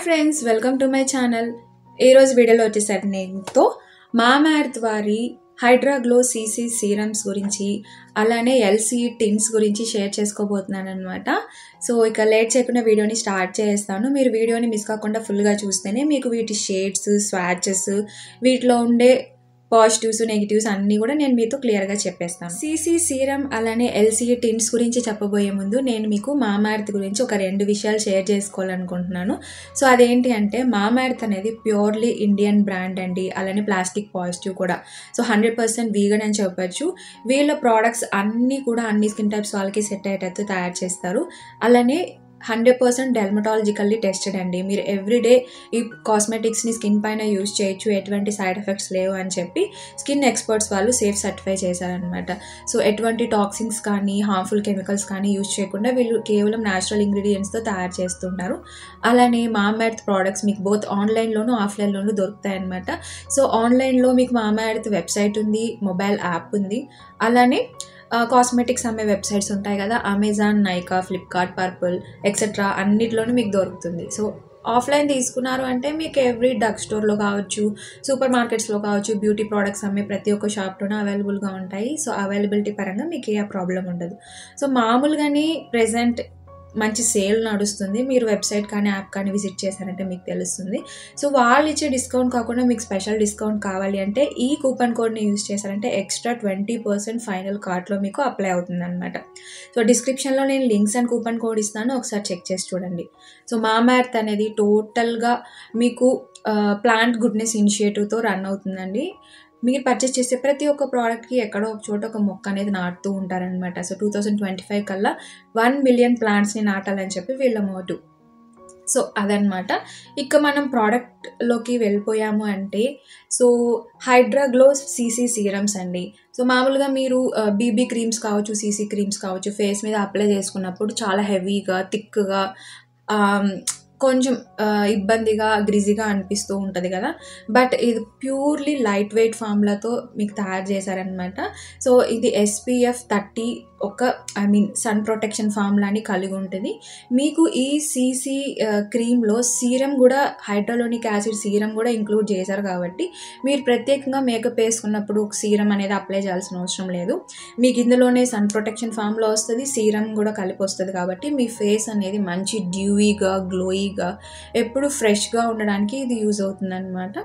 Friends, welcome to my channel. ఈరోజు వీడియోలో వచ్చేసరికి నేనుతో మామా ఎర్త్ వారి హైడ్రా గ్లో సీసీ సీరమ్స్ గురించి అలానే ఎల్సీ టిన్స్ గురించి షేర్ చేసుకోబోతున్నాను అనమాట. సో ఇక లేట్ చేయకుండా వీడియోని స్టార్ట్ చేస్తాను. మీరు వీడియోని మిస్ కాకుండా ఫుల్గా చూస్తేనే మీకు వీటి షేడ్స్, స్వాచెస్, వీటిలో ఉండే పాజిటివ్స్, నెగిటివ్స్ అన్నీ కూడా నేను మీతో క్లియర్గా చెప్పేస్తాను. సీసీ సీరం అలానే ఎల్సీ టిన్స్ గురించి చెప్పబోయే ముందు నేను మీకు మామా ఎర్త్ గురించి ఒక 2 విషయాలు షేర్ చేసుకోవాలనుకుంటున్నాను. సో అదేంటి అంటే, మామా ఎర్త్ అనేది ప్యూర్లీ ఇండియన్ బ్రాండ్ అండి. అలానే ప్లాస్టిక్ పాజిటివ్ కూడా. సో 100% వీగన్ అని చెప్పచ్చు. వీళ్ళ ప్రోడక్ట్స్ అన్నీ కూడా అన్ని స్కిన్ టైప్స్ వాళ్ళకి సెట్ అయ్యేటట్టు తయారు చేస్తారు. అలానే 100% డెర్మటాలజికల్లీ టెస్టెడ్ అండి. మీరు ఎవ్రీడే ఈ కాస్మెటిక్స్ని స్కిన్ పైన యూజ్ చేయొచ్చు, ఎటువంటి సైడ్ ఎఫెక్ట్స్ లేవు అని చెప్పి స్కిన్ ఎక్స్పర్ట్స్ వాళ్ళు సేఫ్ సర్టిఫై చేశారనమాట. సో ఎటువంటి టాక్సిన్స్ కానీ హార్మ్ఫుల్ కెమికల్స్ కానీ యూజ్ చేయకుండా వీళ్ళు కేవలం న్యాచురల్ ఇంగ్రీడియంట్స్తో తయారు చేస్తుంటారు. అలానే మామా ఎర్త్ ప్రోడక్ట్స్ మీకు బోత్ ఆన్లైన్లోనూ ఆఫ్లైన్లోనూ దొరుకుతాయి అనమాట. సో ఆన్లైన్లో మీకు మామా ఎర్త్ వెబ్సైట్ ఉంది, మొబైల్ యాప్ ఉంది. అలానే కాస్మెటిక్స్ అమ్మే వెబ్సైట్స్ ఉంటాయి కదా, Amazon, Nykaa, Flipkart, purple etcetera అన్నిట్లోనూ మీకు దొరుకుతుంది. సో ఆఫ్లైన్ తీసుకున్నారు అంటే మీకు ఎవ్రీ డ్రగ్ స్టోర్లో కావచ్చు, సూపర్ మార్కెట్స్లో కావచ్చు, బ్యూటీ ప్రోడక్ట్స్ అమ్మే ప్రతి ఒక్క షాప్లోనే అవైలబుల్గా ఉంటాయి. సో అవైలబిలిటీ పరంగా మీకు ఏ ప్రాబ్లం ఉండదు. సో మామూలుగానే ప్రెజెంట్ మంచి సేల్ నడుస్తుంది. మీరు వెబ్సైట్ కానీ యాప్ కానీ విజిట్ చేశారంటే మీకు తెలుస్తుంది. సో వాళ్ళు ఇచ్చే డిస్కౌంట్ కాకుండా మీకు స్పెషల్ డిస్కౌంట్ కావాలి అంటే ఈ కూపన్ కోడ్ని యూజ్ చేశారంటే ఎక్స్ట్రా 20% ఫైనల్ కార్ట్లో మీకు అప్లై అవుతుంది అనమాట. సో డిస్క్రిప్షన్లో నేను లింక్స్ అండ్ కూపన్ కోడ్ ఇస్తాను, ఒకసారి చెక్ చేసి చూడండి. సో మామా ఎర్త్ అనేది టోటల్గా మీకు ప్లాంట్ గుడ్నెస్ ఇనిషియేటివ్తో రన్ అవుతుందండి. మీరు పర్చేస్ చేసే ప్రతి ఒక్క ప్రోడక్ట్కి ఎక్కడో ఒక చోట ఒక మొక్క అనేది నాటుతూ ఉంటారనమాట. సో 2025 కల్లా 1 మిలియన్ ప్లాంట్స్ని నాటాలని చెప్పి వీళ్ళ మోటివ్. సో అదనమాట. ఇక మనం ప్రోడక్ట్లోకి వెళ్ళిపోయాము అంటే, so Hydra Glow CC serums అండి. సో మామూలుగా మీరు బీబీ క్రీమ్స్ కావచ్చు, సీసీ క్రీమ్స్ కావచ్చు, ఫేస్ మీద అప్లై చేసుకున్నప్పుడు చాలా హెవీగా, థిక్గా, కొంచెం ఇబ్బందిగా, గ్రిజీగా అనిపిస్తూ ఉంటుంది కదా. బట్ ఇది ప్యూర్లీ లైట్ వెయిట్ ఫార్ములాతో మీకు తయారు చేశారనమాట. సో ఇది SPF 30 సన్ ప్రొటెక్షన్ ఫార్ములాని కలిగి ఉంటుంది. మీకు ఈ సీసీ క్రీమ్లో సీరం కూడా, హైడ్రోలోనిక్ యాసిడ్ సీరం కూడా ఇంక్లూడ్ చేశారు కాబట్టి మీరు ప్రత్యేకంగా మేకప్ వేసుకున్నప్పుడు సీరం అనేది అప్లై చేయాల్సిన అవసరం లేదు. మీకు ఇందులోనే సన్ ప్రొటెక్షన్ ఫార్ములా వస్తుంది, సీరం కూడా కలిపి వస్తుంది కాబట్టి మీ ఫేస్ అనేది మంచి డ్యూవీగా, గ్లోయిగా, ఎప్పుడు ఫ్రెష్గా ఉండడానికి ఇది యూజ్ అవుతుంది అనమాట.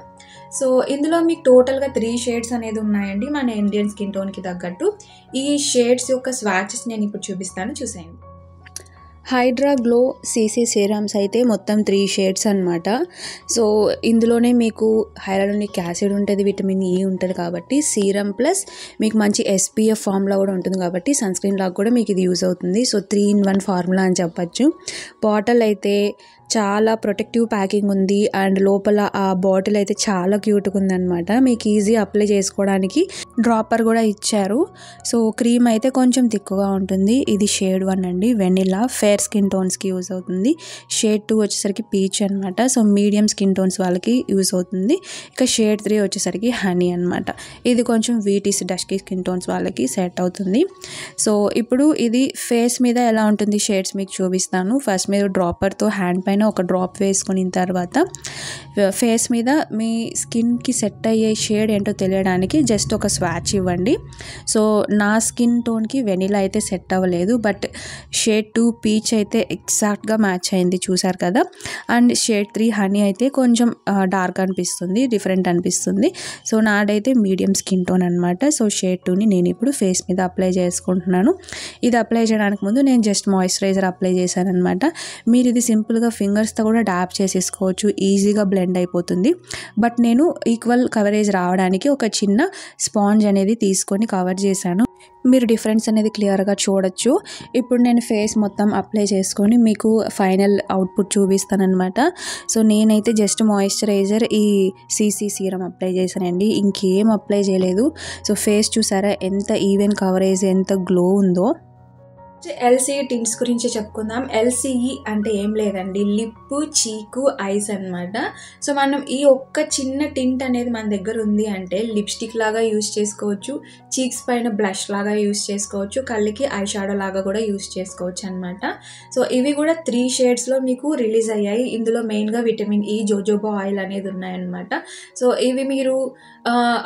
సో ఇందులో మీకు టోటల్గా 3 షేడ్స్ అనేది ఉన్నాయండి మన ఇండియన్ స్కిన్ టోన్కి తగ్గట్టు. ఈ షేడ్స్ యొక్క స్వాచెస్ నేను ఇప్పుడు చూపిస్తాను, చూసేయండి. హైడ్రా గ్లో సీసీ సీరమ్స్ అయితే మొత్తం 3 షేడ్స్ అనమాట. సో ఇందులోనే మీకు హైడ్రోనిక్ యాసిడ్ ఉంటుంది, విటమిన్ E ఉంటుంది కాబట్టి సీరం ప్లస్ మీకు మంచి SPF ఫార్ములా కూడా ఉంటుంది కాబట్టి సన్ స్క్రీన్ లాగా కూడా మీకు ఇది యూజ్ అవుతుంది. సో 3 in 1 ఫార్ములా అని చెప్పచ్చు. బాటిల్ అయితే చాలా ప్రొటెక్టివ్ ప్యాకింగ్ ఉంది అండ్ లోపల ఆ బాటిల్ అయితే చాలా క్యూట్గా ఉందన్నమాట. మీకు ఈజీ అప్లై చేసుకోవడానికి డ్రాపర్ కూడా ఇచ్చారు. సో క్రీమ్ అయితే కొంచెం తిక్కుగా ఉంటుంది. ఇది షేడ్ 1 అండి, వెనిలా, ఫేర్ స్కిన్ టోన్స్కి యూజ్ అవుతుంది. షేడ్ 2 వచ్చేసరికి పీచ్ అనమాట. సో మీడియం స్కిన్ టోన్స్ వాళ్ళకి యూజ్ అవుతుంది. ఇక షేడ్ 3 వచ్చేసరికి హనీ అనమాట. ఇది కొంచెం వీటీస్ డస్కీ స్కిన్ టోన్స్ వాళ్ళకి సెట్ అవుతుంది. సో ఇప్పుడు ఇది ఫేస్ మీద ఎలా ఉంటుంది షేడ్స్ మీకు చూపిస్తాను. ఫస్ట్ మీరు డ్రాపర్తో హ్యాండ్ పైన ఒక డ్రాప్ వేసుకున్న తర్వాత ఫేస్ మీద మీ స్కిన్కి సెట్ అయ్యే షేడ్ ఏంటో తెలియడానికి జస్ట్ ఒక స్వాచ్ ఇవ్వండి. సో నా స్కిన్ టోన్కి వెనిలా అయితే సెట్ అవ్వలేదు, బట్ షేడ్ 2 పీచ్ అయితే ఎగ్జాక్ట్గా మ్యాచ్ అయింది, చూసారు కదా. అండ్ షేడ్ 3 హనీ అయితే కొంచెం డార్క్ అనిపిస్తుంది, డిఫరెంట్ అనిపిస్తుంది. సో నాదైతే మీడియం స్కిన్ టోన్ అనమాట. సో షేడ్ 2ని నేను ఇప్పుడు ఫేస్ మీద అప్లై చేసుకుంటున్నాను. ఇది అప్లై చేయడానికి ముందు నేను జస్ట్ మాయిశ్చరైజర్ అప్లై చేశాను అనమాట. మీరు ఇది సింపుల్గా ఫింగర్స్తో కూడా డ్యాప్ చేసేసుకోవచ్చు, ఈజీగా బ్లెండ్ అయిపోతుంది. బట్ నేను ఈక్వల్ కవరేజ్ రావడానికి ఒక చిన్న స్పాంజ్ అనేది తీసుకొని కవర్ చేశాను. మీరు డిఫరెన్స్ అనేది క్లియర్గా చూడొచ్చు. ఇప్పుడు నేను ఫేస్ మొత్తం అప్లై చేసుకొని మీకు ఫైనల్ అవుట్పుట్ చూపిస్తానమాట. సో నేనైతే జస్ట్ మాయిశ్చరైజర్, ఈ సీసీ సీరం అప్లై చేశానండి, ఇంకేం అప్లై చేయలేదు. సో ఫేస్ చూసారా ఎంత ఈవెన్ కవరేజ్, ఎంత గ్లో ఉందో. ఎల్సీఈ టింట్స్ గురించి చెప్పుకుందాం. ఎల్సీఈ అంటే ఏం లేదండి, లిప్, చీకు, ఐస్ అనమాట. సో మనం ఈ ఒక్క చిన్న టింట్ అనేది మన దగ్గర ఉంది అంటే లిప్స్టిక్ లాగా యూస్ చేసుకోవచ్చు, చీక్స్ పైన బ్లష్ లాగా యూస్ చేసుకోవచ్చు, కళ్ళకి ఐ షాడో లాగా కూడా యూస్ చేసుకోవచ్చు అనమాట. సో ఇవి కూడా 3 షేడ్స్లో మీకు రిలీజ్ అయ్యాయి. ఇందులో మెయిన్గా విటమిన్ ఈ, జోజోబా ఆయిల్ అనేది ఉన్నాయన్నమాట. సో ఇవి మీరు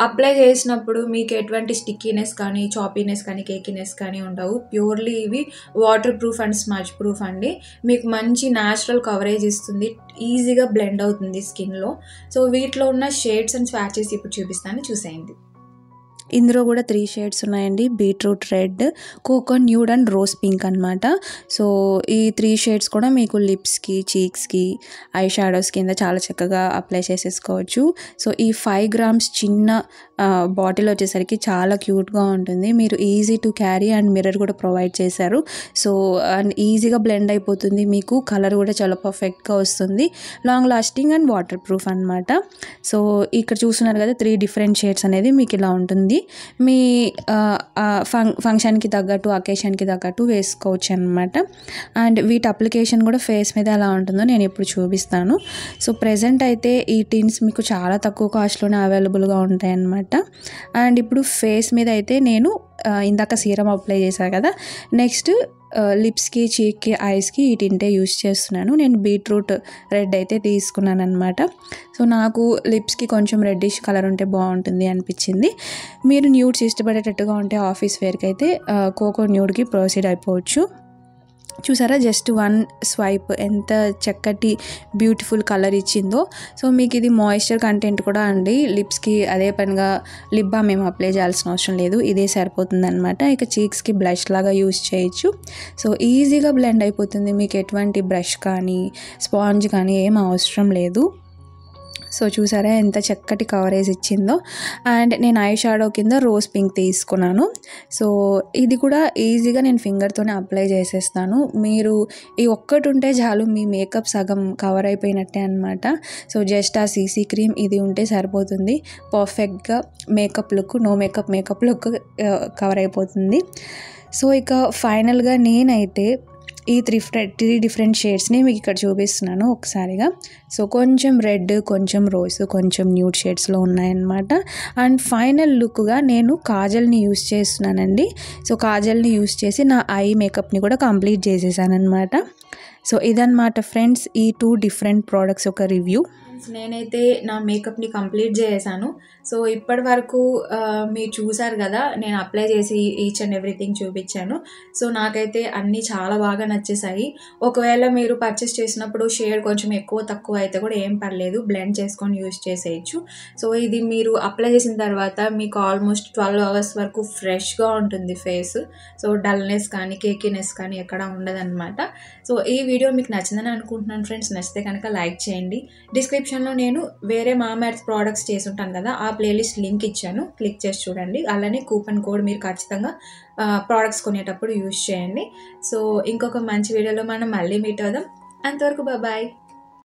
అప్లై చేసినప్పుడు మీకు ఎటువంటి స్టిక్కీనెస్ కానీ, చాపీనెస్ కానీ, కేకీనెస్ కానీ ఉండవు. ప్యూర్లీ ఇవి water proof and smudge proof అండి. మీకు మంచి న్యాచురల్ కవరేజ్ ఇస్తుంది, ఈజీగా బ్లెండ్ అవుతుంది స్కిన్లో. సో వీటిలో ఉన్న షేడ్స్ అండ్ స్వాచెస్ ఇప్పుడు చూపిస్తాను, చూసేయండి. ఇందులో కూడా 3 షేడ్స్ ఉన్నాయండి. Beetroot red, cocoa nude and rose pink అనమాట. సో ఈ 3 షేడ్స్ కూడా మీకు లిప్స్కి, చీక్స్కి, ఐ షాడోస్ కింద చాలా చక్కగా అప్లై చేసేసుకోవచ్చు. సో ఈ 5 గ్రామ్స్ చిన్న బాటిల్ వచ్చేసరికి చాలా క్యూట్గా ఉంటుంది. మీరు easy to carry and mirror కూడా ప్రొవైడ్ చేశారు. సో అండ్ ఈజీగా బ్లెండ్ అయిపోతుంది, మీకు కలర్ కూడా చాలా పర్ఫెక్ట్గా వస్తుంది, long lasting and water proof అనమాట. సో ఇక్కడ చూస్తున్నారు కదా 3 డిఫరెంట్ షేడ్స్ అనేది మీకు ఇలా ఉంటుంది. మీ ఫంక్షన్కి తగ్గట్టు, అకేషన్కి తగ్గట్టు వేసుకోవచ్చు అనమాట. అండ్ వీటి అప్లికేషన్ కూడా ఫేస్ మీద ఎలా ఉంటుందో నేను ఇప్పుడు చూపిస్తాను. సో ప్రెజెంట్ అయితే ఈ టిన్స్ మీకు చాలా తక్కువ కాస్ట్లోనే అవైలబుల్గా ఉంటాయి అన్నమాట. అండ్ ఇప్పుడు ఫేస్ మీద అయితే నేను ఇందాక సీరం అప్లై చేశాను కదా, నెక్స్ట్ లిప్స్కి, చీక్కి, ఐస్కి ఈ టింటే యూస్ చేస్తున్నాను. నేను బీట్రూట్ రెడ్ అయితే తీసుకున్నాను అనమాట. సో నాకు లిప్స్కి కొంచెం రెడ్డిష్ కలర్ ఉంటే బాగుంటుంది అనిపించింది. మీరు న్యూడ్స్ ఇష్టపడేటట్టుగా ఉంటే ఆఫీస్ వేర్కి అయితే కోకో న్యూడ్కి ప్రొసీడ్ అయిపోవచ్చు. చూసారా, జస్ట్ 1 స్వైప్ ఎంత చక్కటి బ్యూటిఫుల్ కలర్ ఇచ్చిందో. సో మీకు ఇది మాయిశ్చర్ కంటెంట్ కూడా అండి, లిప్స్కి అదే పనిగా లిప్ బామ్ మేము అప్లై చేయాల్సిన అవసరం లేదు, ఇదే సరిపోతుంది అనమాట. ఇక చీక్స్కి బ్లష్ లాగా యూస్ చేయొచ్చు. సో ఈజీగా బ్లెండ్ అయిపోతుంది, మీకు ఎటువంటి బ్రష్ కానీ స్పాంజ్ కానీ ఏం అవసరం లేదు. సో చూసారా ఎంత చక్కటి కవరేజ్ ఇచ్చిందో. అండ్ నేను ఐ షాడో కింద రోజ్ పింక్ తీసుకున్నాను. సో ఇది కూడా ఈజీగా నేను ఫింగర్తోనే అప్లై చేసేస్తాను. మీరు ఈ ఒక్కటి ఉంటే చాలు, మీ మేకప్ సగం కవర్ అయిపోయినట్టే అనమాట. సో జస్ట్ ఆ సీసీ క్రీమ్ ఇది ఉంటే సరిపోతుంది, పర్ఫెక్ట్గా makeup look, no makeup look cover అయిపోతుంది. సో ఇక ఫైనల్గా నేనైతే ఈ 3 డిఫరెంట్ షేడ్స్ని మీకు ఇక్కడ చూపిస్తున్నాను ఒకసారిగా. సో కొంచెం రెడ్, కొంచెం రోజ్, కొంచెం న్యూడ్ షేడ్స్లో ఉన్నాయన్నమాట. అండ్ ఫైనల్ లుక్గా నేను కాజల్ని యూస్ చేస్తున్నానండి. సో కాజల్ని యూస్ చేసి నా ఐ మేకప్ని కూడా కంప్లీట్ చేసేసాను అనమాట. సో ఇదన్నమాట ఫ్రెండ్స్, ఈ 2 డిఫరెంట్ ప్రోడక్ట్స్ ఒక రివ్యూ. నేనైతే నా మేకప్ని కంప్లీట్ చేశాను. సో ఇప్పటి వరకు మీరు చూసారు కదా, నేను అప్లై చేసి ఈచ్ అండ్ ఎవ్రీథింగ్ చూపించాను. సో నాకైతే అన్నీ చాలా బాగా నచ్చేసాయి. ఒకవేళ మీరు పర్చేస్ చేసినప్పుడు షేడ్ కొంచెం ఎక్కువ తక్కువ అయితే కూడా ఏం పర్లేదు, బ్లెండ్ చేసుకొని యూస్ చేసేయచ్చు. సో ఇది మీరు అప్లై చేసిన తర్వాత మీకు ఆల్మోస్ట్ 12 అవర్స్ వరకు ఫ్రెష్గా ఉంటుంది ఫేస్. సో డల్నెస్ కానీ, కేకీనెస్ కానీ ఎక్కడ ఉండదన్నమాట. సో ఈ వీడియో మీకు నచ్చిందని అనుకుంటున్నాను ఫ్రెండ్స్. నచ్చితే కనుక లైక్ చేయండి. డిస్క్రిప్షన్లో నేను వేరే మామా ఎర్త్ ప్రోడక్ట్స్ చేసి ఉంటాను కదా, ఆ ప్లేలిస్ట్ లింక్ ఇచ్చాను, క్లిక్ చేసి చూడండి. అలానే కూపన్ కోడ్ మీరు ఖచ్చితంగా ప్రోడక్ట్స్ కొనేటప్పుడు యూజ్ చేయండి. సో ఇంకొక మంచి వీడియోలో మనం మళ్ళీ మీట్ అవుదాం. అంతవరకు బాయ్.